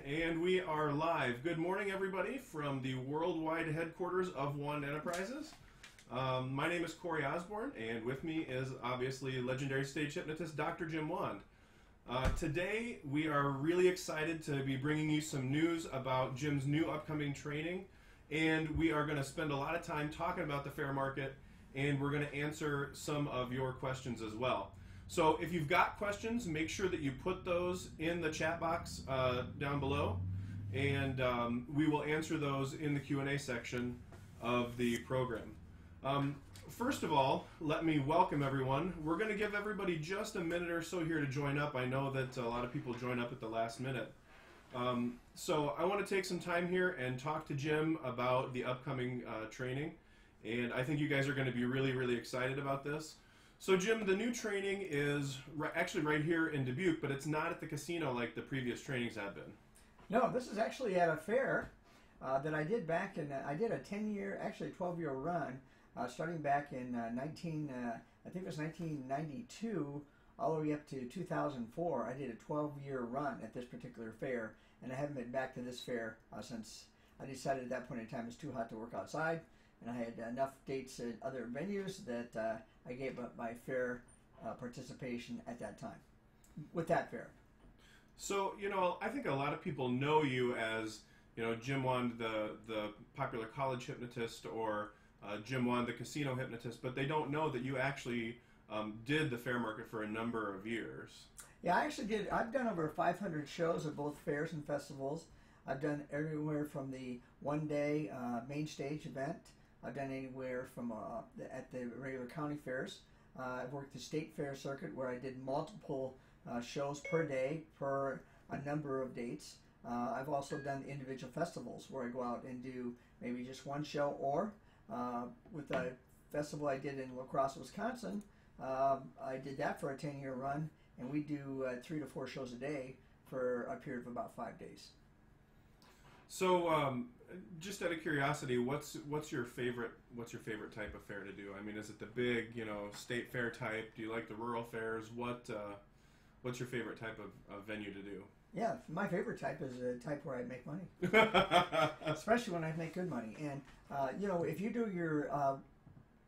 And we are live. Good morning, everybody, from the worldwide headquarters of One Enterprises. My name is Corey Osborne, and with me is obviously legendary stage hypnotist Dr. Jim Wand. Today, we are really excited to be bringing you some news about Jim's new upcoming training, and we are going to spend a lot of time talking about the fair market, and we're going to answer some of your questions as well. So if you've got questions, make sure that you put those in the chat box down below, and we will answer those in the Q&A section of the program. First of all, let me welcome everyone. We're going to give everybody just a minute or so here to join up. I know that a lot of people join up at the last minute. So I want to take some time here and talk to Jim about the upcoming training, and I think you guys are going to be really, really excited about this. So Jim, the new training is actually right here in Dubuque, but it's not at the casino like the previous trainings have been. No, this is actually at a fair that I did back in, I did a 10-year, actually 12-year run, starting back in I think it was 1992, all the way up to 2004. I did a 12-year run at this particular fair, and I haven't been back to this fair since I decided at that point in time it was too hot to work outside. And I had enough dates at other venues that I gave up my fair participation at that time, with that fair. So, you know, I think a lot of people know you as, you know, Jim Wand, the popular college hypnotist, or Jim Wand, the casino hypnotist, but they don't know that you actually did the fair market for a number of years. Yeah, I actually did. I've done over 500 shows at both fairs and festivals. I've done everywhere from the one-day main stage event. I've done anywhere from at the regular county fairs. I've worked the state fair circuit where I did multiple shows per day per a number of dates. I've also done individual festivals where I go out and do maybe just one show, or with the festival I did in La Crosse, Wisconsin, I did that for a 10-year run, and we do 3 to 4 shows a day for a period of about 5 days. So, just out of curiosity, what's your favorite type of fair to do? I mean, is it the big, you know, state fair type? Do you like the rural fairs? What's your favorite type of venue to do? Yeah, my favorite type is a type where I make money, especially when I make good money. And you know, if you do your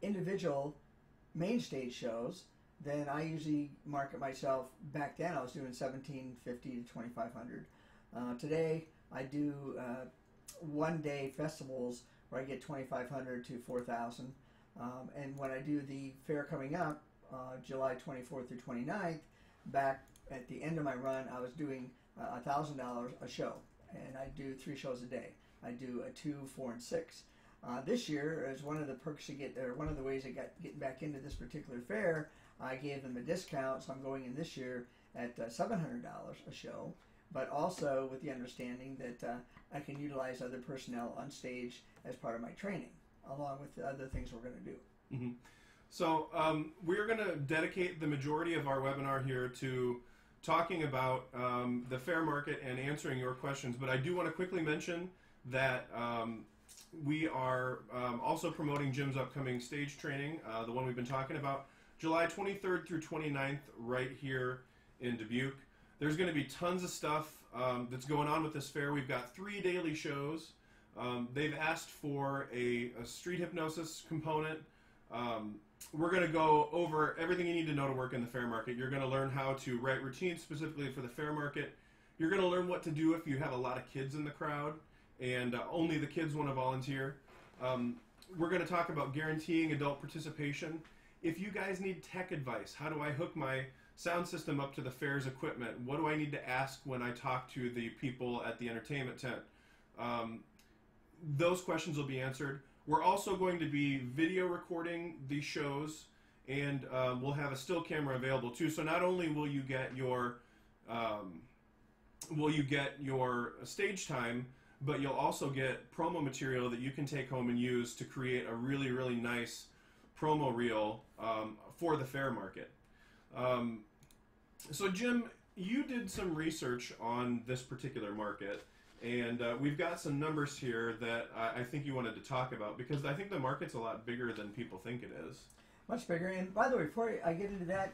individual main stage shows, then I usually market myself. Back then, I was doing $1,750 to $2,500. Today, I do one-day festivals where I get $2,500 to $4,000, and when I do the fair coming up, July 24th through 29th, back at the end of my run, I was doing $1,000 a show, and I do 3 shows a day. I do a 2, 4, and 6. This year, as one of the perks you get, or one of the ways I got getting back into this particular fair, I gave them a discount, so I'm going in this year at $700 a show, but also with the understanding that I can utilize other personnel on stage as part of my training, along with the other things we're going to do. Mm-hmm. So we're going to dedicate the majority of our webinar here to talking about the fair market and answering your questions, but I do want to quickly mention that we are also promoting Jim's upcoming stage training, the one we've been talking about, July 23rd through 29th, right here in Dubuque. There's going to be tons of stuff that's going on with this fair. We've got 3 daily shows. They've asked for a street hypnosis component. We're going to go over everything you need to know to work in the fair market. You're going to learn how to write routines specifically for the fair market. You're going to learn what to do if you have a lot of kids in the crowd and only the kids want to volunteer. We're going to talk about guaranteeing adult participation. If you guys need tech advice, how do I hook my sound system up to the fair's equipment? What do I need to ask when I talk to the people at the entertainment tent? Those questions will be answered. We're also going to be video recording these shows, and we'll have a still camera available too. So not only will you get your stage time, but you'll also get promo material that you can take home and use to create a really, really nice promo reel for the fair market. So Jim, you did some research on this particular market, and we've got some numbers here that I think you wanted to talk about, because I think the market's a lot bigger than people think it is. Much bigger. And by the way, before I get into that,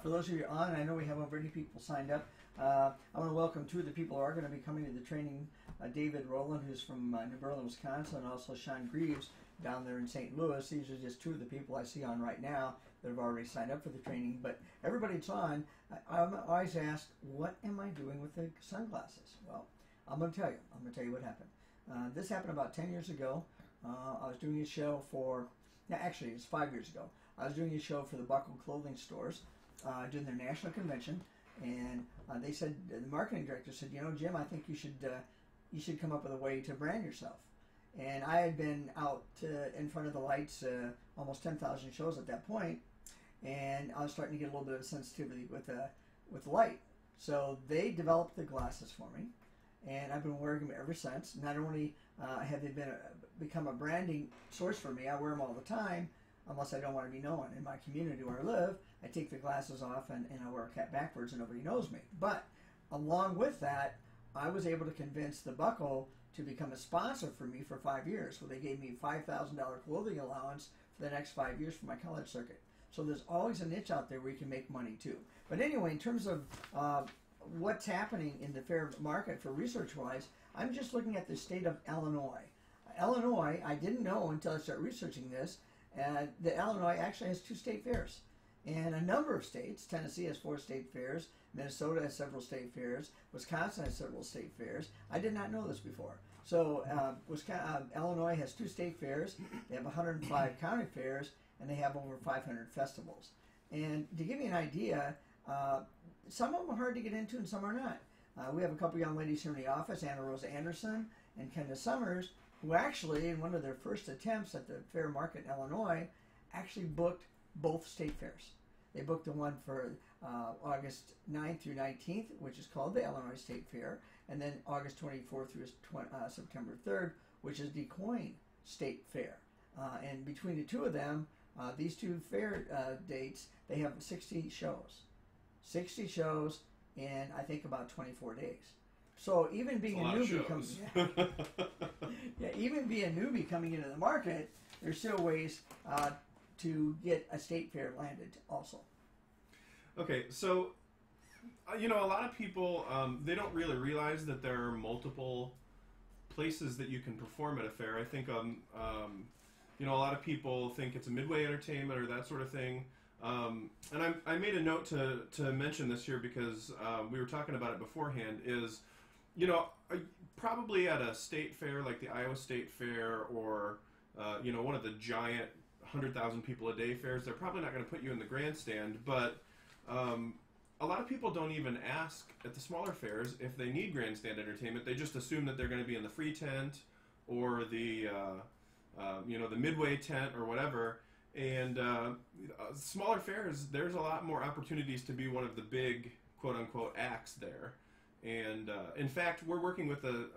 for those of you on, I know we have over 80 people signed up. I want to welcome two of the people who are going to be coming to the training. David Rowland, who's from New Berlin, Wisconsin, and also Sean Greaves down there in St. Louis. These are just two of the people I see on right now that have already signed up for the training. But everybody that's on, I'm always asked, what am I doing with the sunglasses? Well, I'm going to tell you. I'm going to tell you what happened. This happened about 10 years ago. I was doing a show for, actually it's 5 years ago. I was doing a show for the Buckle clothing stores, doing their national convention, and they said, the marketing director said, Jim, I think you should come up with a way to brand yourself. And I had been out in front of the lights almost 10,000 shows at that point, and I was starting to get a little bit of sensitivity with the light. So they developed the glasses for me, and I've been wearing them ever since. Not only have they become a branding source for me, I wear them all the time, unless I don't want to be known. In my community where I live, I take the glasses off and I wear a cap backwards and nobody knows me. But along with that, I was able to convince the Buckle to become a sponsor for me for 5 years. So they gave me $5,000 clothing allowance for the next 5 years for my college circuit. So there's always a niche out there where you can make money too. But anyway, in terms of what's happening in the fair market for research-wise, I'm just looking at the state of Illinois. Illinois, I didn't know until I started researching this, that Illinois actually has 2 state fairs. And a number of states, Tennessee has 4 state fairs, Minnesota has several state fairs, Wisconsin has several state fairs. I did not know this before. So Illinois has 2 state fairs, they have 105 county fairs, and they have over 500 festivals. And to give you an idea, some of them are hard to get into and some are not. We have a couple young ladies here in the office, Anna Rose Anderson and Kendra Summers, who actually, in one of their first attempts at the fair market in Illinois, actually booked both state fairs. They booked the one for August 9th through 19th, which is called the Illinois State Fair, and then August 24th through September 3rd, which is the Coin State Fair. And between the two of them, these 2 fair dates, they have 60 shows. 60 shows in, I think, about 24 days. So even being a newbie even being a newbie coming into the market, there's still ways to get a state fair landed also. Okay, so a lot of people they don't really realize that there are multiple places that you can perform at a fair. I think a lot of people think it's a midway entertainment or that sort of thing. And I made a note to mention this here because we were talking about it beforehand. Is probably at a state fair like the Iowa State Fair or one of the giant 100,000 people a day fairs, they're probably not going to put you in the grandstand, but a lot of people don't even ask at the smaller fairs if they need grandstand entertainment. They just assume that they're going to be in the free tent or the the midway tent or whatever. And smaller fairs, there's a lot more opportunities to be one of the big quote unquote acts there. And in fact, we're working with a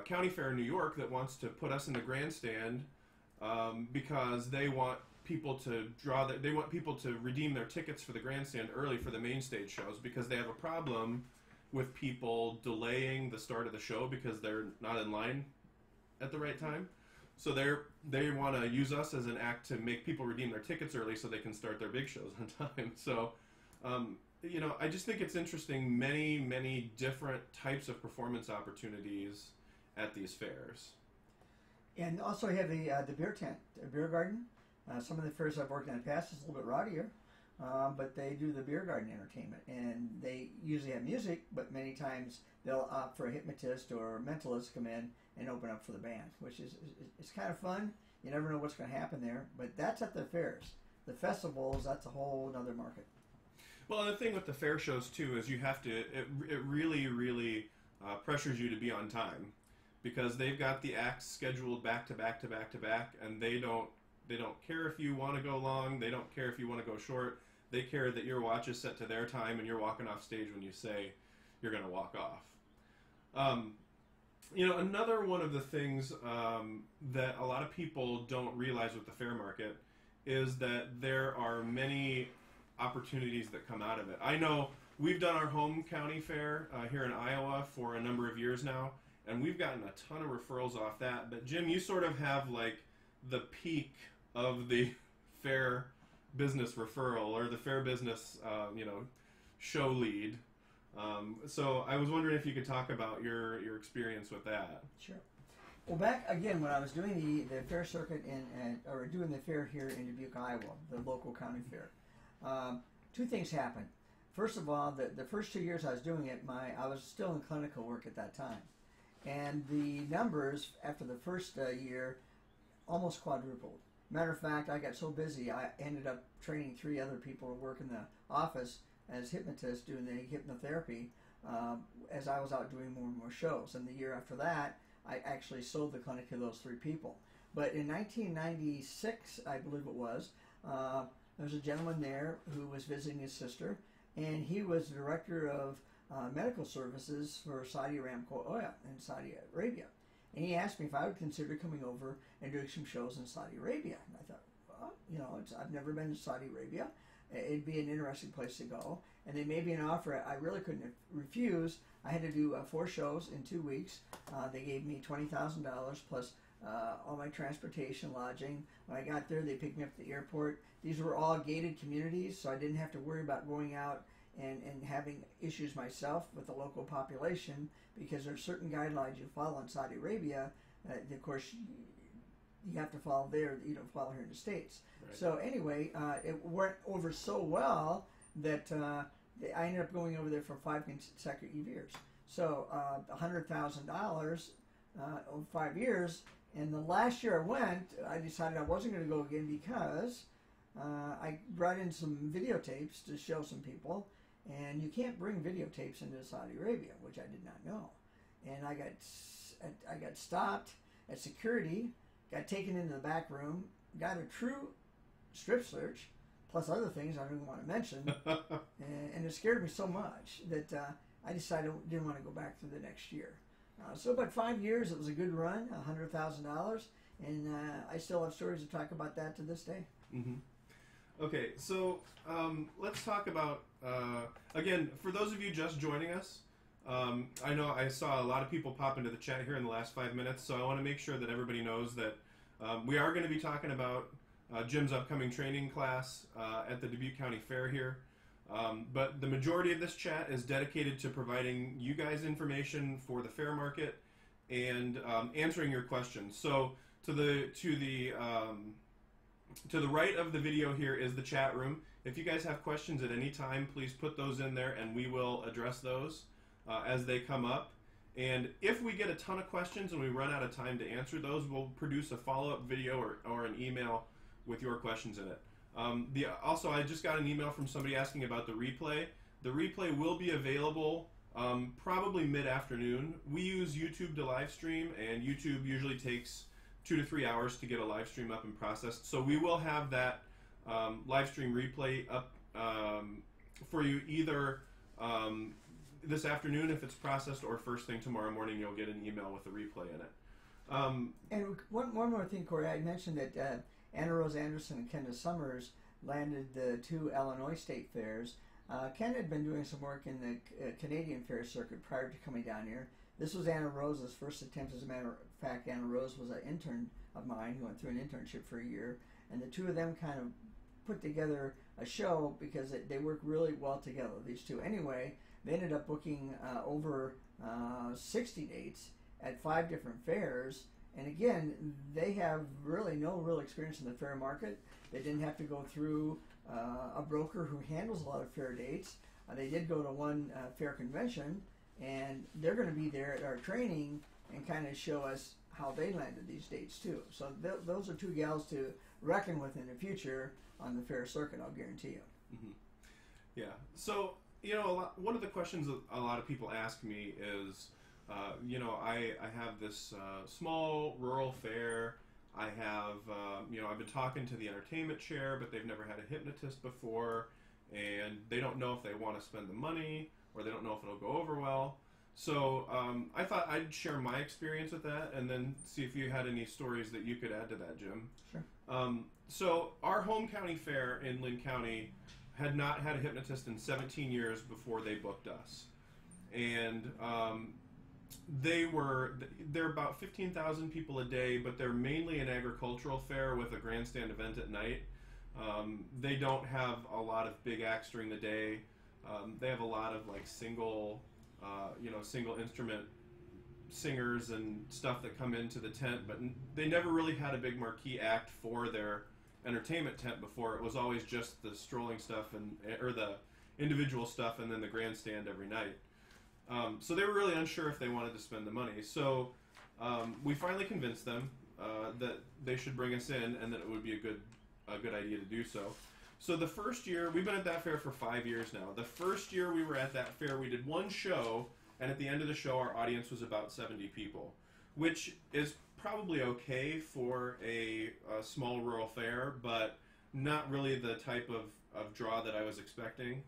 county fair in New York that wants to put us in the grandstand because they want people to redeem their tickets for the grandstand early for the main stage shows because they have a problem with people delaying the start of the show because they're not in line at the right time. So they want to use us as an act to make people redeem their tickets early so they can start their big shows on time. So I just think it's interesting, many different types of performance opportunities at these fairs. And also you have the beer tent, the beer garden. Some of the fairs I've worked in the past is a little bit rowdier, but they do the beer garden entertainment. And they usually have music, but many times they'll opt for a hypnotist or a mentalist come in and open up for the band, which is it's kind of fun. You never know what's going to happen there, but that's at the fairs. The festivals, that's a whole other market. Well, and the thing with the fair shows too is you have to. It really pressures you to be on time because they've got the acts scheduled back to back to back to back, and they don't care if you want to go long. They don't care if you want to go short. They care that your watch is set to their time and you're walking off stage when you say you're going to walk off. Another one of the things that a lot of people don't realize with the fair market is that there are many opportunities that come out of it. I know we've done our home county fair here in Iowa for a number of years now, and we've gotten a ton of referrals off that. But Jim, you sort of have like the peak of the fair business referral or the fair business, show lead. So I was wondering if you could talk about your experience with that. Sure. Well, back again when I was doing the fair circuit or doing the fair here in Dubuque, Iowa, the local county fair, two things happened. First of all, the first 2 years I was doing it, I was still in clinical work at that time, and the numbers after the first year almost quadrupled. Matter of fact, I got so busy I ended up training 3 other people to work in the office as hypnotists doing the hypnotherapy as I was out doing more and more shows. And the year after that, I actually sold the clinic to those 3 people. But in 1996, I believe it was, there was a gentleman there who was visiting his sister, and he was director of medical services for Saudi Aramco Oil in Saudi Arabia. And he asked me if I would consider coming over and doing some shows in Saudi Arabia. And I thought, well, I've never been to Saudi Arabia. It'd be an interesting place to go. And they made me an offer I really couldn't refuse. I had to do 4 shows in 2 weeks. They gave me $20,000 plus all my transportation, lodging. When I got there, they picked me up at the airport. These were all gated communities, so I didn't have to worry about going out and having issues myself with the local population, because there are certain guidelines you follow in Saudi Arabia. Of course, you have to follow there that you don't follow here in the States. Right. So anyway, it went over so well that I ended up going over there for 5 consecutive years. So $100,000 over 5 years. And the last year I went, I decided I wasn't going to go again because I brought in some videotapes to show some people. And you can't bring videotapes into Saudi Arabia, which I did not know. And I got stopped at security, got taken into the back room, got a true strip search, plus other things I don't even want to mention. and it scared me so much that I decided I didn't want to go back for the next year. So about 5 years, it was a good run, $100,000, and I still have stories to talk about that to this day. Mm-hmm. Okay, so let's talk about, again, for those of you just joining us, I know I saw a lot of people pop into the chat here in the last 5 minutes, so I want to make sure that everybody knows that we are going to be talking about Jim's upcoming training class at the Dubuque County Fair here. But the majority of this chat is dedicated to providing you guys information for the fair market and answering your questions. So to the right of the video here is the chat room. If you guys have questions at any time, please put those in there and we will address those as they come up. And if we get a ton of questions and we run out of time to answer those, we'll produce a follow-up video or an email with your questions in it. Also, I just got an email from somebody asking about the replay. The replay will be available probably mid-afternoon. We use YouTube to live stream, and YouTube usually takes 2 to 3 hours to get a live stream up and processed. So we will have that live stream replay up for you either this afternoon if it's processed, or first thing tomorrow morning you'll get an email with the replay in it. And one more thing, Corey, I mentioned that Anna Rose Anderson and Kenda Summers landed the 2 Illinois state fairs. Ken had been doing some work in the Canadian fair circuit prior to coming down here. This was Anna Rose's first attempt. As a matter of fact, Anna Rose was an intern of mine who went through an internship for a year, and the 2 of them kind of put together a show because they work really well together, these 2. Anyway, they ended up booking over 60 dates at 5 different fairs. And again, they have really no real experience in the fair market. They didn't have to go through a broker who handles a lot of fair dates. They did go to one fair convention, and they're going to be there at our training and kind of show us how they landed these dates too. So those are 2 gals to reckon with in the future on the fair circuit, I'll guarantee you. Mm-hmm. Yeah. So, one of the questions a lot of people ask me is, I have this small rural fair. I have, I've been talking to the entertainment chair, but they've never had a hypnotist before, and they don't know if they want to spend the money, or they don't know if it'll go over well. So I thought I'd share my experience with that, and then see if you had any stories that you could add to that, Jim. Sure. So our home county fair in Lynn County had not had a hypnotist in 17 years before they booked us. And they're about 15,000 people a day, but they're mainly an agricultural fair with a grandstand event at night. They don't have a lot of big acts during the day. They have a lot of like single instrument singers and stuff that come into the tent, but they never really had a big marquee act for their entertainment tent before. It was always just the strolling stuff or the individual stuff, and then the grandstand every night. So they were really unsure if they wanted to spend the money. So we finally convinced them that they should bring us in, and that it would be a good idea to do so. So the first year, we've been at that fair for 5 years now. The first year we were at that fair, we did one show, and at the end of the show, our audience was about 70 people, which is probably okay for a small rural fair, but not really the type of draw that I was expecting.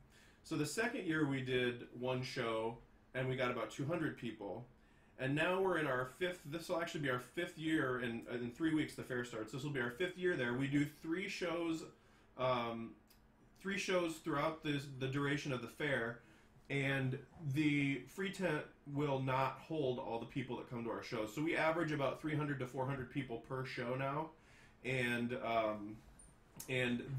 So the second year we did one show, and we got about 200 people. And now we're in our this will actually be our 5th year, in 3 weeks the fair starts. This will be our 5th year there. We do 3 shows throughout the duration of the fair, and the free tent will not hold all the people that come to our shows. So we average about 300 to 400 people per show now, and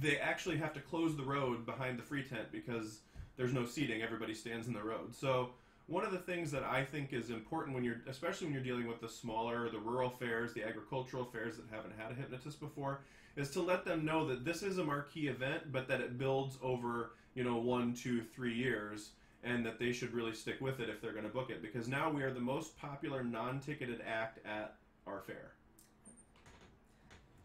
they actually have to close the road behind the free tent because there's no seating. Everybody stands in the road. So one of the things that I think is important especially when you're dealing with the smaller, the rural fairs, the agricultural fairs that haven't had a hypnotist before, is to let them know that this is a marquee event, but that it builds over 1, 2, 3 years, and that they should really stick with it if they're going to book it, because now we are the most popular non-ticketed act at our fair.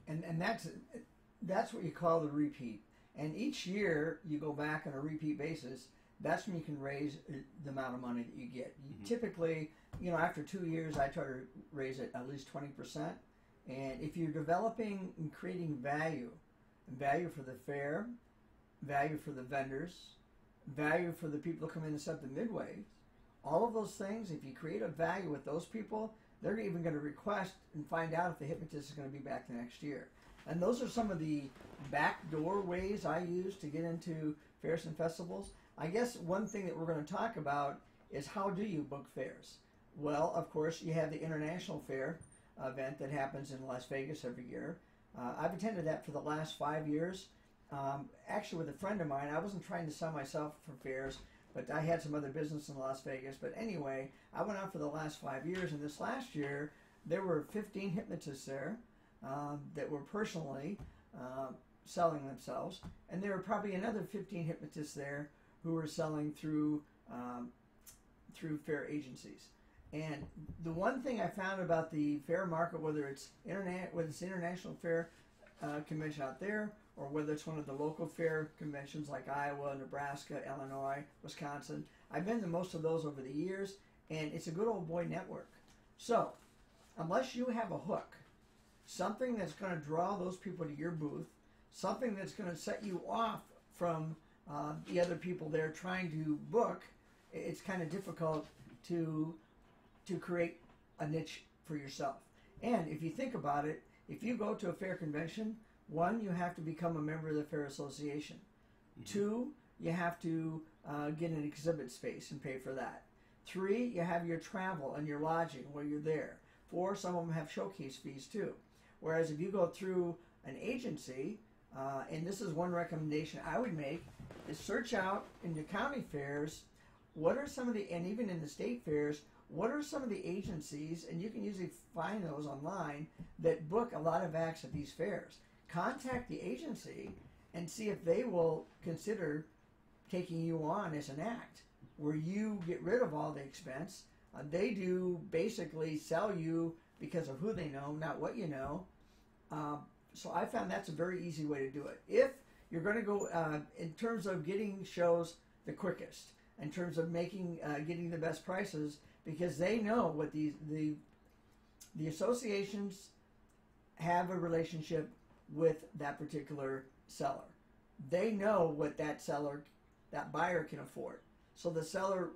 And that's what you call the repeat. And each year you go back on a repeat basis. That's when you can raise the amount of money that you get. Typically, after 2 years, I try to raise it at least 20%. And if you're developing and creating value for the fair, value for the vendors, value for the people who come in and set the midways, all of those things, if you create a value with those people, they're even going to request and find out if the hypnotist is going to be back the next year. And those are some of the backdoor ways I use to get into fairs and festivals. I guess one thing that we're going to talk about is, how do you book fairs? Well, of course, you have the International Fair event that happens in Las Vegas every year. I've attended that for the last 5 years. Actually, with a friend of mine, I wasn't trying to sell myself for fairs, but I had some other business in Las Vegas. But anyway, I went out for the last 5 years, and this last year, there were 15 hypnotists there that were personally selling themselves, and there were probably another 15 hypnotists there who were selling through fair agencies. And the one thing I found about the fair market, whether it's international fair convention out there, or whether it's one of the local fair conventions like Iowa, Nebraska, Illinois, Wisconsin, I've been to most of those over the years, and it's a good old boy network. So, unless you have a hook, something that's going to draw those people to your booth, something that's going to set you off from the other people there trying to book, it's kind of difficult to create a niche for yourself. And if you think about it, if you go to a fair convention, 1, you have to become a member of the fair association. 2, you have to get an exhibit space and pay for that. 3, you have your travel and your lodging while you're there. 4, some of them have showcase fees too. Whereas if you go through an agency, and this is one recommendation I would make, is search out in the county fairs, what are some of the, and even in the state fairs, what are some of the agencies, and you can usually find those online, that book a lot of acts at these fairs. Contact the agency and see if they will consider taking you on as an act, where you get rid of all the expense. They do basically sell you because of who they know, not what you know. So I found that's a very easy way to do it. If you're going to go in terms of getting shows the quickest, in terms of getting the best prices, because they know what the associations have a relationship with that particular seller. They know what that buyer can afford. So the seller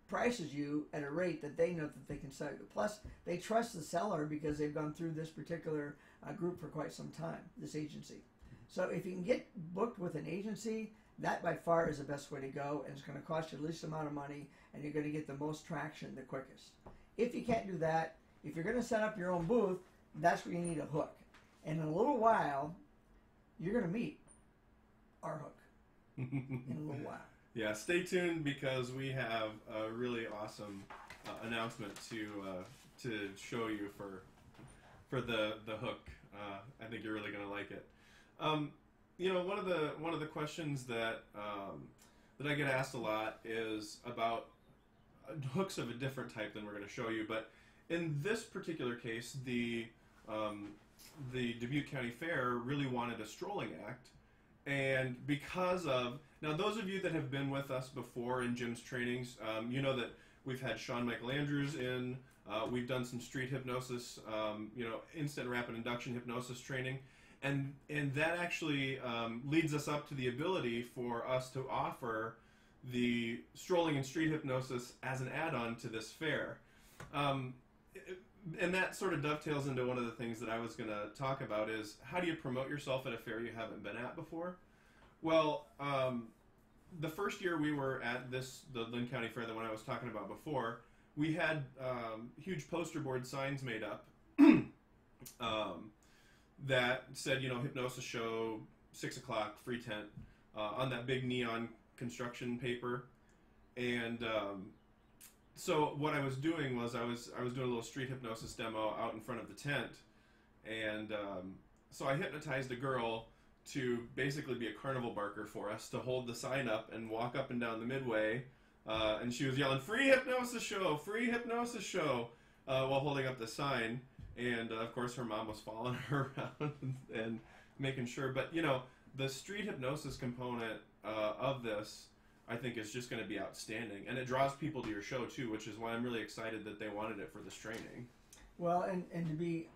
prices you at a rate that they know that they can sell you. Plus, they trust the seller because they've gone through this particular group for quite some time, this agency. So if you can get booked with an agency, that by far is the best way to go, and it's going to cost you the least amount of money, and you're going to get the most traction the quickest. if you can't do that, if you're going to set up your own booth, that's where you need a hook. And in a little while, you're going to meet our hook. In a little while. Yeah, stay tuned because we have a really awesome announcement to show you for the hook. I think you're really going to like it. One of the questions that I get asked a lot is about hooks of a different type than we're going to show you. But in this particular case, the Dubuque County Fair really wanted a strolling act, and because of now, those of you that have been with us before in Jim's trainings, you know that we've had Sean Michael Andrews in. We've done some street hypnosis, instant rapid induction hypnosis training. And that actually leads us up to the ability for us to offer the strolling and street hypnosis as an add-on to this fair. And that sort of dovetails into one of the things that I was going to talk about is how do you promote yourself at a fair you haven't been at before? Well, the first year we were at the Lynn County Fair, the one I was talking about before, we had huge poster board signs made up that said, hypnosis show, 6 o'clock, free tent, on that big neon construction paper. And so what I was doing was I was doing a little street hypnosis demo out in front of the tent. And so I hypnotized a girl to basically be a carnival barker for us, to hold the sign up and walk up and down the midway. And she was yelling, free hypnosis show, while holding up the sign. And, of course, her mom was following her around and making sure. But, the street hypnosis component of this, I think, is just going to be outstanding. And it draws people to your show, too, which is why I'm really excited that they wanted it for this training. Well, and to be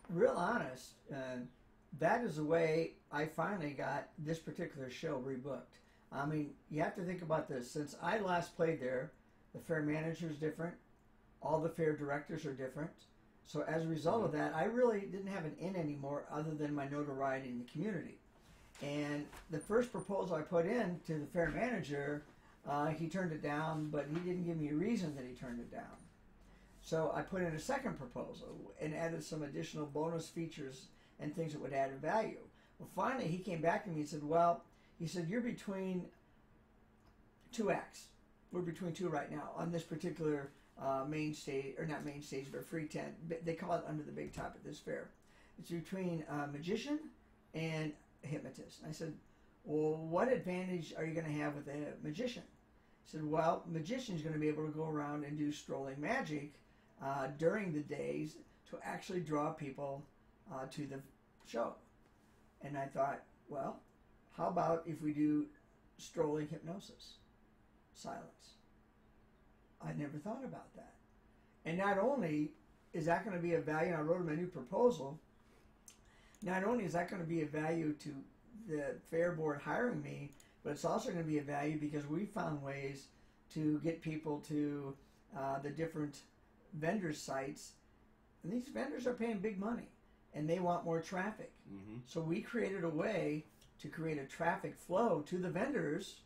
real honest, that is the way I finally got this particular show rebooked. I mean, you have to think about this. Since I last played there, the fair manager is different. All the fair directors are different. So as a result of that, I really didn't have an in anymore other than my notoriety in the community. And the first proposal I put in to the fair manager, he turned it down, but he didn't give me a reason that he turned it down. So I put in a second proposal and added some additional bonus features and things that would add value. Well, finally, he came back to me and said, you're between two acts. We're between two right now on this particular main stage, or not main stage, but free tent. They call it under the big top at this fair. It's between a magician and a hypnotist. I said, well, what advantage are you going to have with a magician? He said, well, magician's going to be able to go around and do strolling magic during the days to actually draw people to the show. And I thought, well, how about if we do strolling hypnosis? Silence. I never thought about that. And not only is that going to be a value, and I wrote him a new proposal, not only is that going to be a value to the fair board hiring me, but it's also going to be a value because we found ways to get people to the different vendor sites. And these vendors are paying big money, and they want more traffic. Mm-hmm. So we created a way to create a traffic flow to the vendors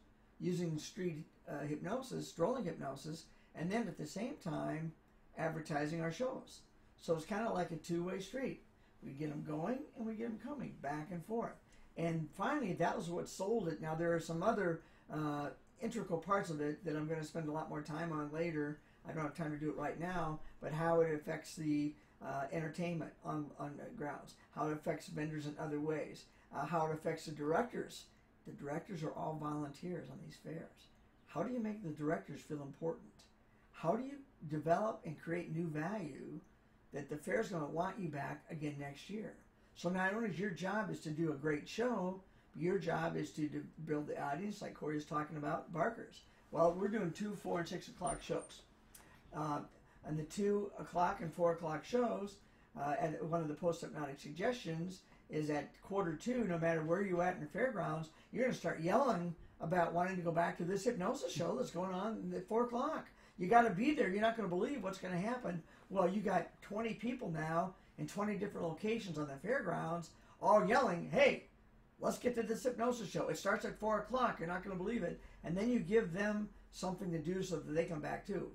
using street hypnosis, strolling hypnosis, and then at the same time advertising our shows. So it's kind of like a two-way street. We get them going and we get them coming back and forth. And finally, that was what sold it. Now, there are some other integral parts of it that I'm going to spend a lot more time on later. I don't have time to do it right now, but how it affects the entertainment on grounds, how it affects vendors in other ways, how it affects the directors. The directors are all volunteers on these fairs. How do you make the directors feel important? How do you develop and create new value that the fair's going to want you back again next year? So not only is your job is to do a great show, but your job is to build the audience, like Corey was talking about, barkers. Well, we're doing 2, 4, and 6 o'clock shows. And the 2 o'clock and 4 o'clock shows, and one of the post-hypnotic suggestions is at 1:45, no matter where you're at in the fairgrounds, you're going to start yelling about wanting to go back to this hypnosis show that's going on at 4 o'clock. You got to be there. You're not going to believe what's going to happen. Well, you got 20 people now in 20 different locations on the fairgrounds all yelling, hey, let's get to this hypnosis show. It starts at 4 o'clock. You're not going to believe it. And then you give them something to do so that they come back too.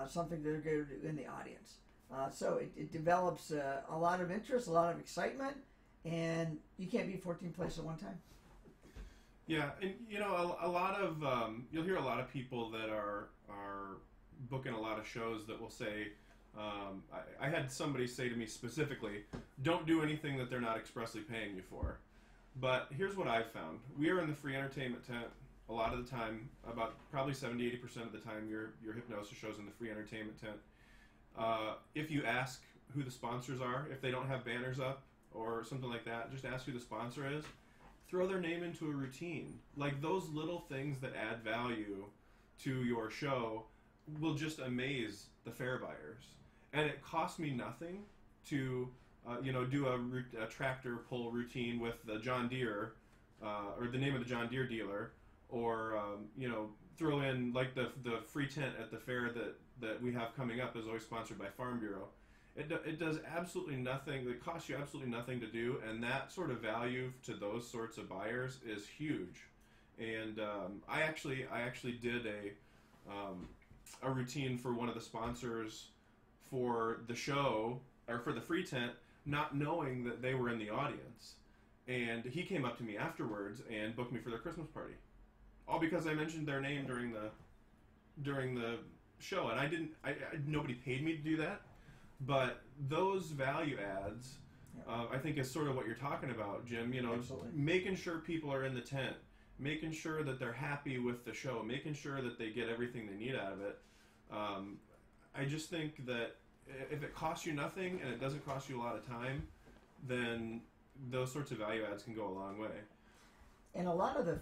something they're going to do in the audience. So it develops a lot of interest, a lot of excitement, and you can't be 14 places at one time. Yeah, and you know, a lot of you'll hear a lot of people that are booking a lot of shows that will say, I had somebody say to me specifically, don't do anything that they're not expressly paying you for. But here's what I've found. We are in the free entertainment tent a lot of the time, about probably 70-80% of the time your hypnosis show's in the free entertainment tent. If you ask who the sponsors are, if they don't have banners up or something like that, just ask who the sponsor is. Throw their name into a routine. Like, those little things that add value to your show will just amaze the fair buyers. And it costs me nothing to do a tractor pull routine with the John Deere or the name of the John Deere dealer, or throw in like the free tent at the fair that we have coming up is always sponsored by Farm Bureau. It does absolutely nothing. It costs you absolutely nothing to do, and that sort of value to those sorts of buyers is huge. And I actually did a routine for one of the sponsors for the show, or for the free tent, not knowing that they were in the audience. And he came up to me afterwards and booked me for their Christmas party, all because I mentioned their name during the show. And nobody paid me to do that. But those value adds, I think, is sort of what you're talking about, Jim. Absolutely. Making sure people are in the tent, making sure that they're happy with the show, making sure that they get everything they need out of it. I just think that if it costs you nothing and it doesn't cost you a lot of time, then those sorts of value adds can go a long way. And a lot of the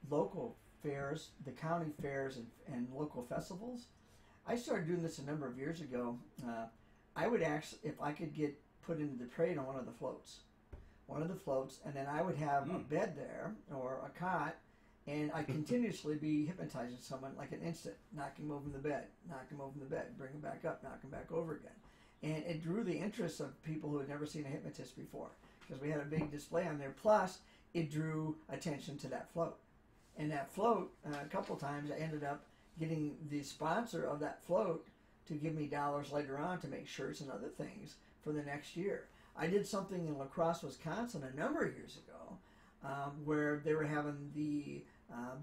local fairs, the county fairs, and local festivals. I started doing this a number of years ago. I would actually, if I could get put into the parade on one of the floats, and then I would have a bed there or a cot, and I'd continuously be hypnotizing someone like an instant, knock him over the bed, bring him back up, knock him back over again. And it drew the interest of people who had never seen a hypnotist before, because we had a big display on there. Plus, it drew attention to that float. And that float, a couple times, I ended up getting the sponsor of that float to give me dollars later on to make shirts and other things for the next year. I did something in La Crosse, Wisconsin a number of years ago where they were having the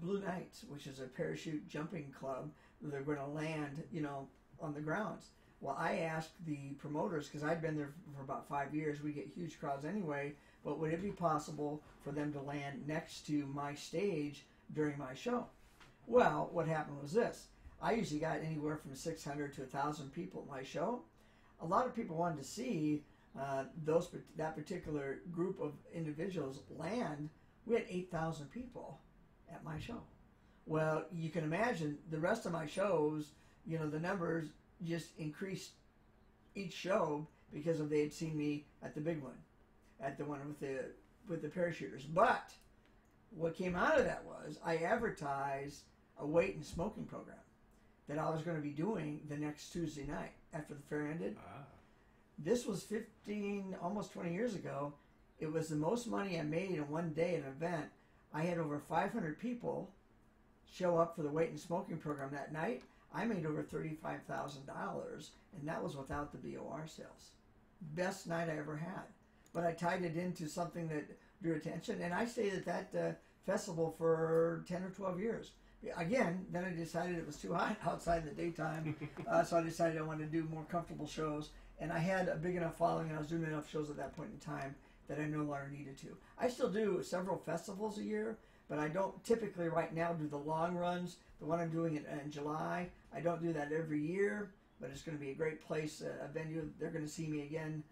Blue Knights, which is a parachute jumping club. They're going to land, on the grounds. Well, I asked the promoters, because I'd been there for about 5 years, we get huge crowds anyway, but would it be possible for them to land next to my stage during my show? Well, what happened was this. I usually got anywhere from 600 to 1,000 people at my show. A lot of people wanted to see that particular group of individuals land. We had 8,000 people at my show. Well, you can imagine the rest of my shows, the numbers just increased each show because they had seen me at the big one, at the one with the parachuters. But what came out of that was I advertised a weight and smoking program that I was going to be doing the next Tuesday night after the fair ended. This was 15, almost 20 years ago. It was the most money I made in one day at an event. I had over 500 people show up for the weight and smoking program that night. I made over $35,000, and that was without the BOR sales. Best night I ever had. But I tied it into something that drew attention, and I stayed at that festival for 10 or 12 years. Again, then I decided it was too hot outside in the daytime, so I decided I wanted to do more comfortable shows, and I had a big enough following, and I was doing enough shows at that point in time that I no longer needed to. I still do several festivals a year, but I don't typically right now do the long runs. The one I'm doing in July, I don't do that every year, but it's going to be a great place, a venue. They're going to see me again.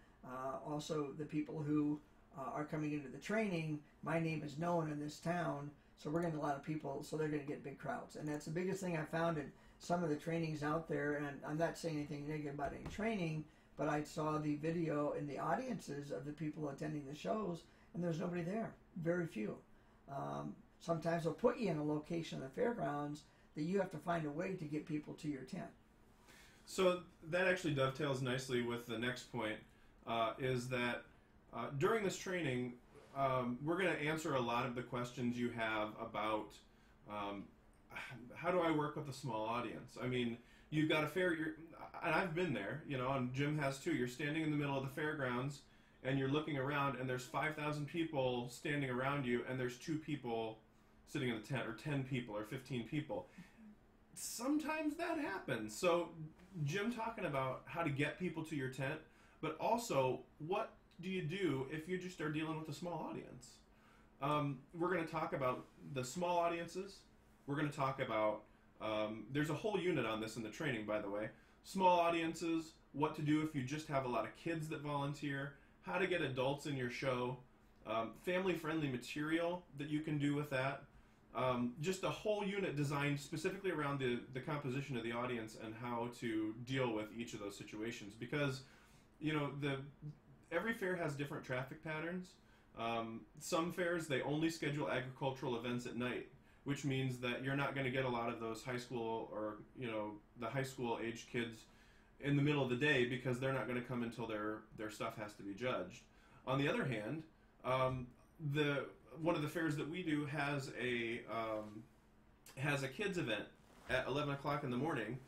Also, the people who are coming into the training, my name is known in this town, so we're getting a lot of people, so they're going to get big crowds. And that's the biggest thing I found in some of the trainings out there, and I'm not saying anything negative about any training, but I saw the video in the audiences of the people attending the shows, and there's nobody there, very few. Sometimes they'll put you in a location in the fairgrounds that you have to find a way to get people to your tent. So that actually dovetails nicely with the next point, is that during this training, we're going to answer a lot of the questions you have about how do I work with a small audience. I mean, you've got a fair, and I've been there, you know, and Jim has too. You're standing in the middle of the fairgrounds, and you're looking around, and there's 5,000 people standing around you, and there's 2 people sitting in the tent, or 10 people, or 15 people. Sometimes that happens. So Jim talking about how to get people to your tent, but also what do you do if you just are dealing with a small audience? We're going to talk about the small audiences. We're going to talk about, there's a whole unit on this in the training, by the way. Small audiences, what to do if you just have a lot of kids that volunteer, how to get adults in your show, family-friendly material that you can do with that. Just a whole unit designed specifically around the composition of the audience and how to deal with each of those situations. Because, you know, every fair has different traffic patterns. Some fairs, they only schedule agricultural events at night, which means that you're not going to get a lot of those high school or, you know, the high school age kids in the middle of the day because they're not going to come until their stuff has to be judged. On the other hand, one of the fairs that we do has a kids event at 11 o'clock in the morning,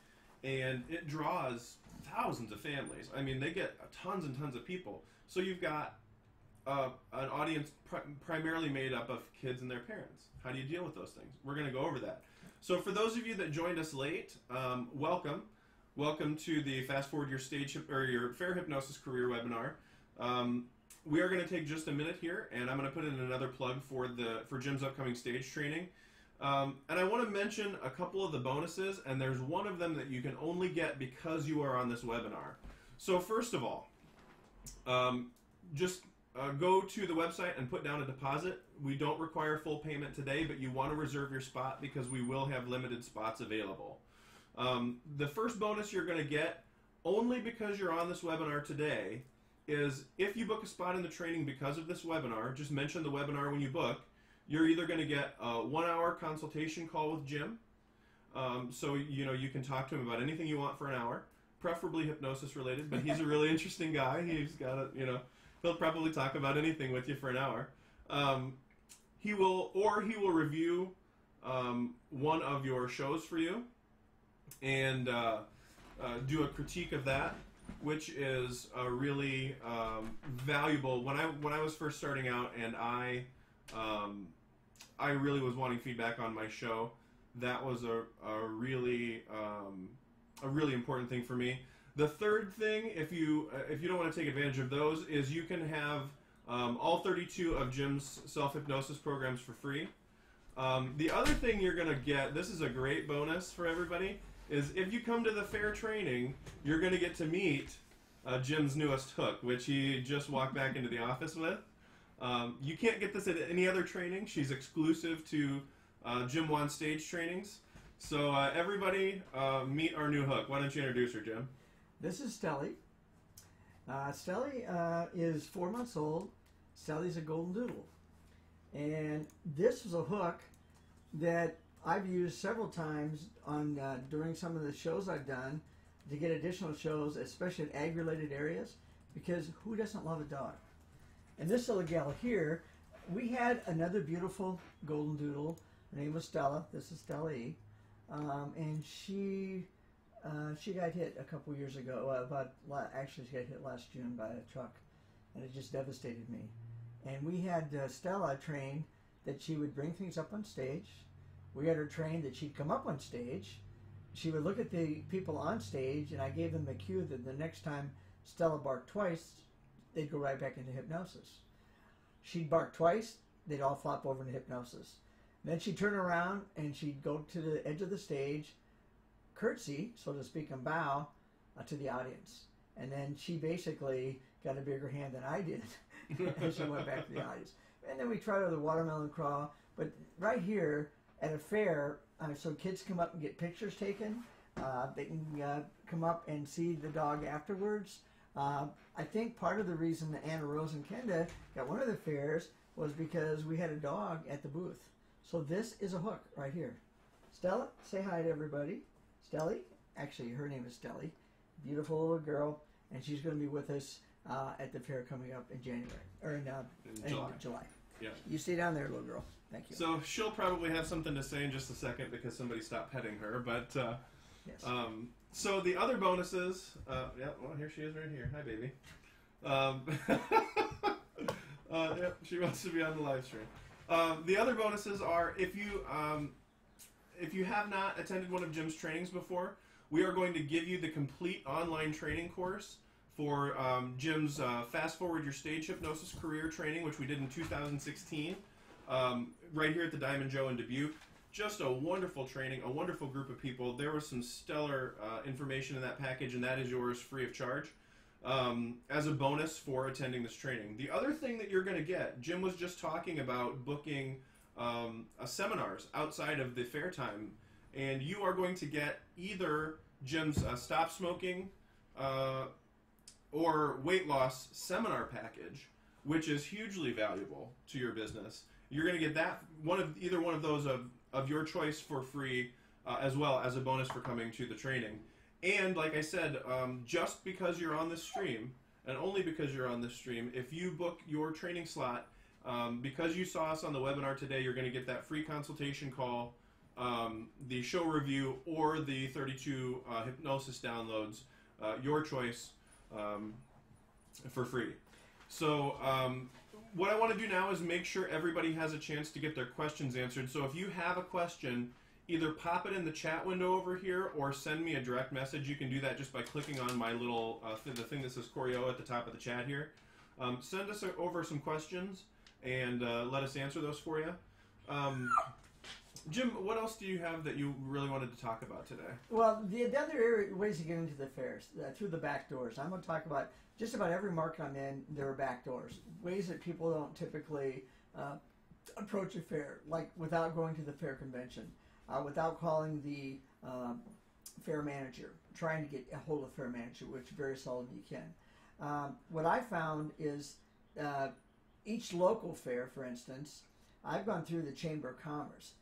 and it draws thousands of families. I mean, they get tons and tons of people. So you've got an audience primarily made up of kids and their parents. How do you deal with those things? We're going to go over that. So for those of you that joined us late, welcome. Welcome to the Fast Forward Your Stage or your Fair Hypnosis Career webinar. We are going to take just a minute here, and I'm going to put in another plug for Jim's upcoming stage training. And I want to mention a couple of the bonuses, and there's one of them that you can only get because you are on this webinar. So first of all, just go to the website and put down a deposit. We don't require full payment today, but you want to reserve your spot because we will have limited spots available. The first bonus you're going to get, only because you're on this webinar today, is if you book a spot in the training because of this webinar, just mention the webinar when you book, you're either going to get a 1-hour consultation call with Jim. So, you know, you can talk to him about anything you want for an hour, preferably hypnosis related, but he's a really interesting guy. He's got a, you know, he'll probably talk about anything with you for an hour. He will review one of your shows for you and do a critique of that, which is really valuable. When I was first starting out and I really was wanting feedback on my show, that was a really important thing for me. The third thing, if you don't want to take advantage of those, is you can have all 32 of Jim's self-hypnosis programs for free. The other thing you're going to get, this is a great bonus for everybody, is if you come to the fair training, you're going to get to meet Jim's newest hook, which he just walked back into the office with. You can't get this at any other training. She's exclusive to Jim Wan stage trainings. So everybody meet our new hook. Why don't you introduce her, Jim? This is Stelly. Stelly is 4 months old. Stelly's a golden doodle. And this is a hook that I've used several times on during some of the shows I've done to get additional shows, especially in ag-related areas, because who doesn't love a dog? And this little gal here, we had another beautiful golden doodle. Her name was Stella. This is Stella E. And she got hit a couple years ago. Actually, she got hit last June by a truck, and it just devastated me. And we had Stella trained that she would bring things up on stage. We had her trained that she'd come up on stage. She would look at the people on stage, and I gave them the cue that the next time Stella barked twice, they'd go right back into hypnosis. She'd bark twice, they'd all flop over into hypnosis. Then she'd turn around and she'd go to the edge of the stage, curtsy, so to speak, and bow to the audience. And then she basically got a bigger hand than I did as she went back to the audience. And then we tried the watermelon crawl. But right here at a fair, so kids come up and get pictures taken. They can come up and see the dog afterwards. I think part of the reason that Anna Rose and Kenda got one of the fairs was because we had a dog at the booth. So this is a hook right here. Stella, say hi to everybody. Stelly, actually her name is Stelly, beautiful little girl, and she's going to be with us at the fair coming up in January, or in July. Yeah. You stay down there, little girl. Thank you. So she'll probably have something to say in just a second because somebody stopped petting her, but Yes. So the other bonuses, yeah, well, here she is right here. Hi, baby. Yep, she wants to be on the live stream. The other bonuses are if you have not attended one of Jim's trainings before, we are going to give you the complete online training course for Jim's Fast Forward Your Stage Hypnosis Career Training, which we did in 2016, right here at the Diamond Joe in Dubuque. Just a wonderful training, a wonderful group of people. There was some stellar information in that package, and that is yours free of charge as a bonus for attending this training. The other thing that you're going to get, Jim was just talking about booking seminars outside of the fair time, and you are going to get either Jim's Stop Smoking or Weight Loss seminar package, which is hugely valuable to your business. You're going to get that either one of those of your choice for free, as well as a bonus for coming to the training. And like I said, just because you're on this stream, and only because you're on this stream, if you book your training slot, because you saw us on the webinar today, you're going to get that free consultation call, the show review, or the 32 hypnosis downloads, your choice, for free. So what I want to do now is make sure everybody has a chance to get their questions answered. So if you have a question, either pop it in the chat window over here or send me a direct message. You can do that just by clicking on my little the thing that says Corio at the top of the chat here. Send us over some questions and let us answer those for you. Jim, what else do you have that you really wanted to talk about today? Well, the other ways to get into the fairs, through the back doors. I'm going to talk about just about every market I'm in, there are back doors. Ways that people don't typically approach a fair, like without going to the fair convention, without calling the fair manager, trying to get a hold of the fair manager, which very seldom you can. What I found is each local fair, for instance, I've gone through the Chamber of Commerce.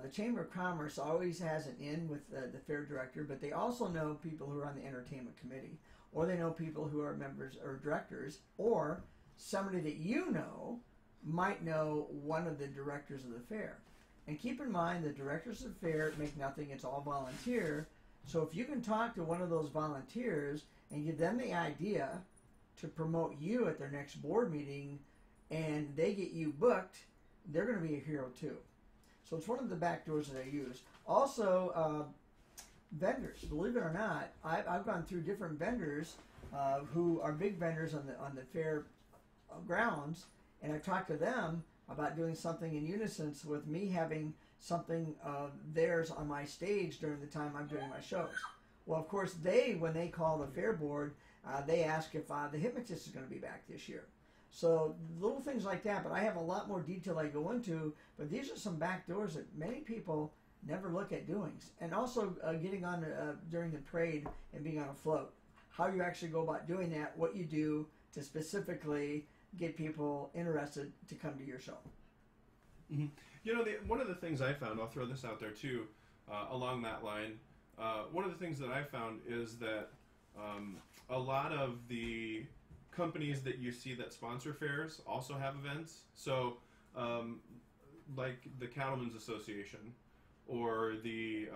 The Chamber of Commerce always has an in with the fair director, but they also know people who are on the entertainment committee, or they know people who are members or directors, or somebody that you know might know one of the directors of the fair. And keep in mind, the directors of the fair make nothing, it's all volunteer. So if you can talk to one of those volunteers and give them the idea to promote you at their next board meeting, and they get you booked, they're going to be a hero too. So it's one of the back doors that I use. Also, vendors. Believe it or not, I've gone through different vendors who are big vendors on the fair grounds, and I've talked to them about doing something in unison with me having something of theirs on my stage during the time I'm doing my shows. Well, of course, when they call the fair board, they ask if the hypnotist is going to be back this year. So little things like that, but I have a lot more detail I go into, but these are some back doors that many people never look at doing. And also getting on during the parade and being on a float. How you actually go about doing that, what you do to specifically get people interested to come to your show. Mm-hmm. You know, one of the things I found, I'll throw this out there too, along that line, one of the things that I found is that a lot of the companies that you see that sponsor fairs also have events. So, like the Cattlemen's Association, or the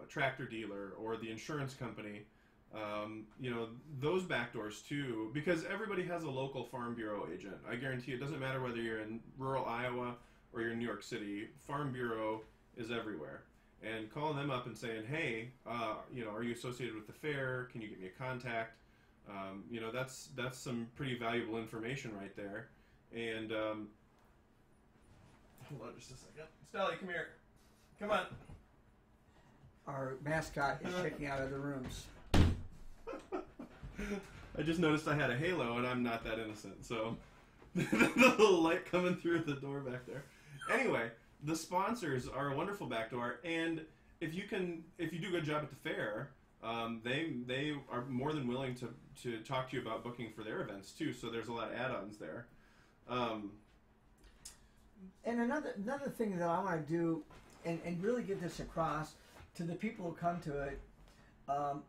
tractor dealer, or the insurance company. You know, those back doors too, because everybody has a local Farm Bureau agent. I guarantee you, it doesn't matter whether you're in rural Iowa or you're in New York City, Farm Bureau is everywhere. And calling them up and saying, hey, you know, are you associated with the fair? Can you get me a contact? You know, that's some pretty valuable information right there. And hold on just a second. Stelly, come here. Come on. Our mascot is checking out of the rooms. I just noticed I had a halo, and I'm not that innocent. So the little light coming through the door back there. Anyway, the sponsors are a wonderful back door, and if you do a good job at the fair, they are more than willing to talk to you about booking for their events too. So there's a lot of add-ons there. And another thing that I want to do, and really get this across to the people who come to it,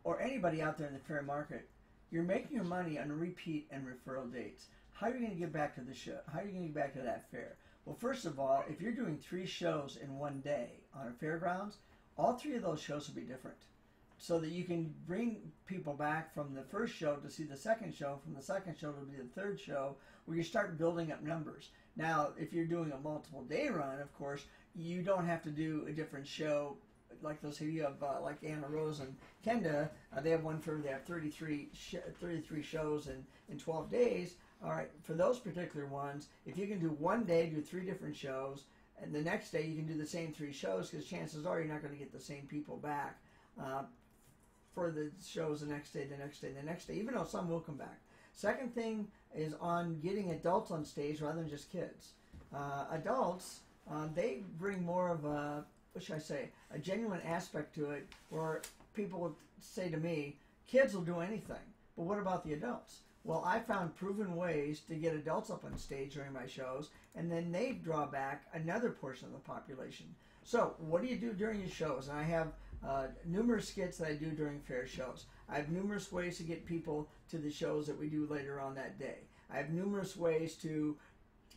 or anybody out there in the fair market, you're making your money on repeat and referral dates. How are you going to get back to the show? How are you going to get back to that fair? Well, first of all, if you're doing 3 shows in one day on a fairgrounds, all 3 of those shows will be different, so that you can bring people back from the first show to see the second show, from the second show to be the third show, where you start building up numbers. Now, if you're doing a multiple day run, of course, you don't have to do a different show. Like those, you have like Anna Rose and Kenda, they have 33 shows in 12 days. All right, for those particular ones, if you can do one day, do 3 different shows, and the next day you can do the same 3 shows, because chances are you're not going to get the same people back for the shows the next day, the next day, the next day, even though some will come back. Second thing is on getting adults on stage rather than just kids. Adults, they bring more of a, what should I say, a genuine aspect to it, where people would say to me, kids will do anything, but what about the adults? Well, I found proven ways to get adults up on stage during my shows, and then they draw back another portion of the population. So, what do you do during your shows? And I have numerous skits that I do during fair shows. I have numerous ways to get people to the shows that we do later on that day. I have numerous ways to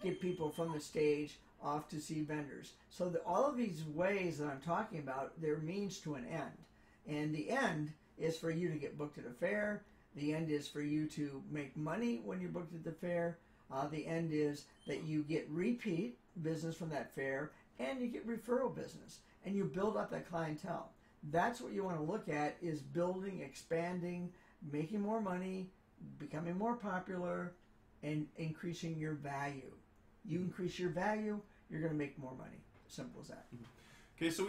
get people from the stage off to see vendors. So all of these ways that I'm talking about, they're means to an end. And the end is for you to get booked at a fair. The end is for you to make money when you're booked at the fair. The end is that you get repeat business from that fair, and you get referral business, and you build up that clientele. That's what you want to look at, is building, expanding, making more money, becoming more popular, and increasing your value. You increase your value, you're going to make more money. Simple as that. Okay, so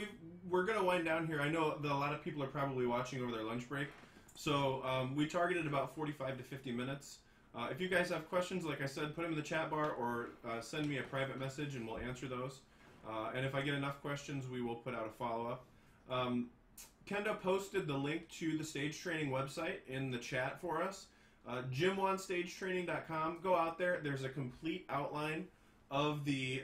we're going to wind down here. I know that a lot of people are probably watching over their lunch break. So we targeted about 45 to 50 minutes. If you guys have questions, like I said, put them in the chat bar or send me a private message and we'll answer those. And if I get enough questions, we will put out a follow-up. Kenda posted the link to the stage training website in the chat for us. JimWanStageTraining.com. Go out there. There's a complete outline of the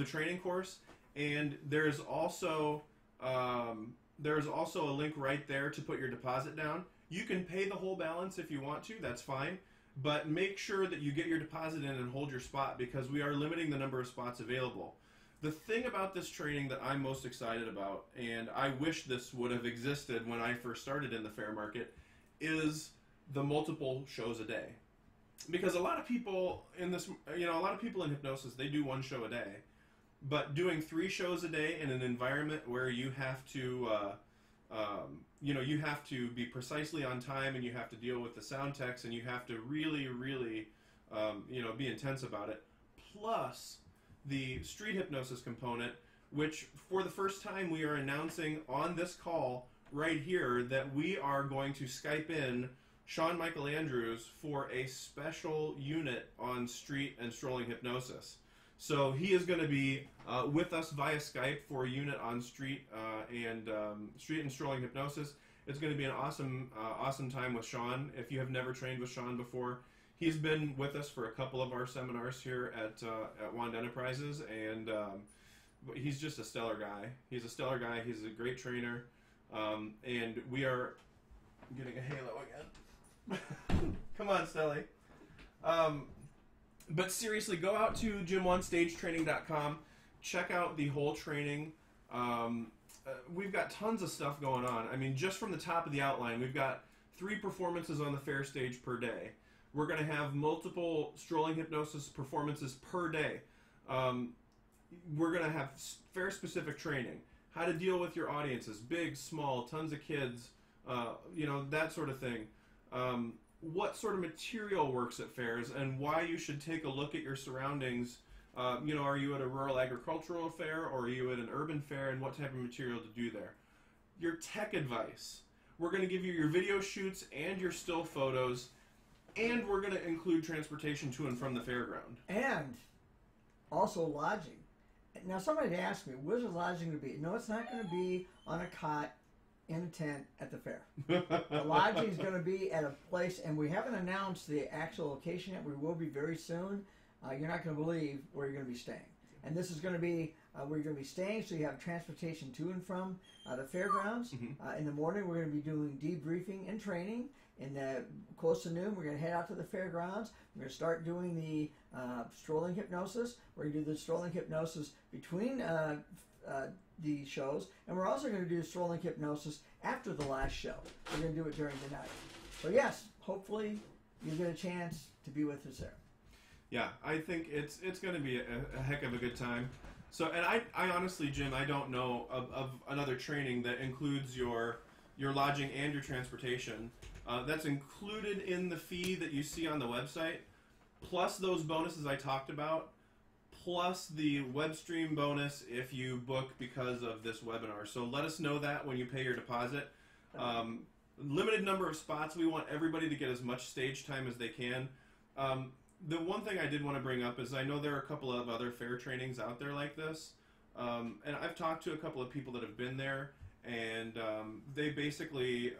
training course, and there's also a link right there to put your deposit down. You can pay the whole balance if you want to. That's fine. But make sure that you get your deposit in and hold your spot, because we are limiting the number of spots available. The thing about this training that I'm most excited about, and I wish this would have existed when I first started in the fair market, is the multiple shows a day. Because a lot of people in this, a lot of people in hypnosis, they do 1 show a day. But doing 3 shows a day in an environment where you have to, you have to be precisely on time, and you have to deal with the sound techs, and you have to really, really, be intense about it. Plus the street hypnosis component, which for the first time we are announcing on this call right here that we are going to Skype in Sean Michael Andrews for a special unit on street and strolling hypnosis. So he is going to be with us via Skype for a unit on street and strolling hypnosis. It's going to be an awesome time with Sean. If you have never trained with Sean before, he's been with us for a couple of our seminars here at Wand Enterprises, and he's just a stellar guy. He's a stellar guy. He's a great trainer, and we are getting a halo again. Come on, Stelly. But seriously, go out to JimWanStageTraining.com. Check out the whole training. We've got tons of stuff going on. I mean, just from the top of the outline, we've got 3 performances on the fair stage per day. We're going to have multiple strolling hypnosis performances per day. We're going to have fair-specific training. How to deal with your audiences, big, small, tons of kids, that sort of thing. What sort of material works at fairs, and why you should take a look at your surroundings. Are you at a rural agricultural fair, or are you at an urban fair, and what type of material to do there? Your tech advice. We're going to give you your video shoots and your still photos, and we're going to include transportation to and from the fairground. And also lodging. Now, somebody asked me, where's the lodging going to be? No, it's not going to be on a cot in a tent at the fair. The lodging is going to be at a place, and we haven't announced the actual location yet. We will be very soon. You're not going to believe where you're going to be staying. And this is going to be where you're going to be staying, so you have transportation to and from the fairgrounds. Mm-hmm. In the morning, we're going to be doing debriefing and training. Close to noon, we're going to head out to the fairgrounds. We're going to start doing the strolling hypnosis. We're going to do the strolling hypnosis between the shows, and we're also going to do Strolling Hypnosis after the last show. We're going to do it during the night. So yes, hopefully you get a chance to be with us there. Yeah, I think it's going to be a heck of a good time. So, and I honestly, Jim, I don't know of another training that includes your lodging and your transportation. That's included in the fee that you see on the website, plus those bonuses I talked about, plus the web stream bonus if you book because of this webinar. So let us know that when you pay your deposit. Limited number of spots. We want everybody to get as much stage time as they can. The one thing I did want to bring up is I know there are a couple of other fair trainings out there like this. And I've talked to a couple of people that have been there, and they basically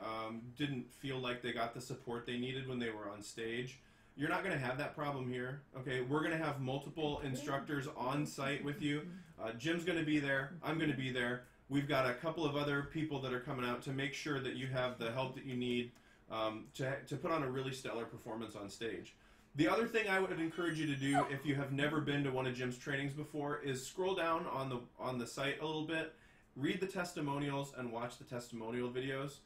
didn't feel like they got the support they needed when they were on stage. You're not going to have that problem here, okay? We're going to have multiple instructors on site with you. Jim's going to be there. I'm going to be there. We've got a couple of other people that are coming out to make sure that you have the help that you need to put on a really stellar performance on stage. The other thing I would encourage you to do if you have never been to one of Jim's trainings before is scroll down on the site a little bit, read the testimonials, and watch the testimonial videos.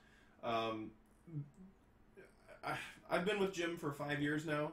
I've been with Jim for 5 years now,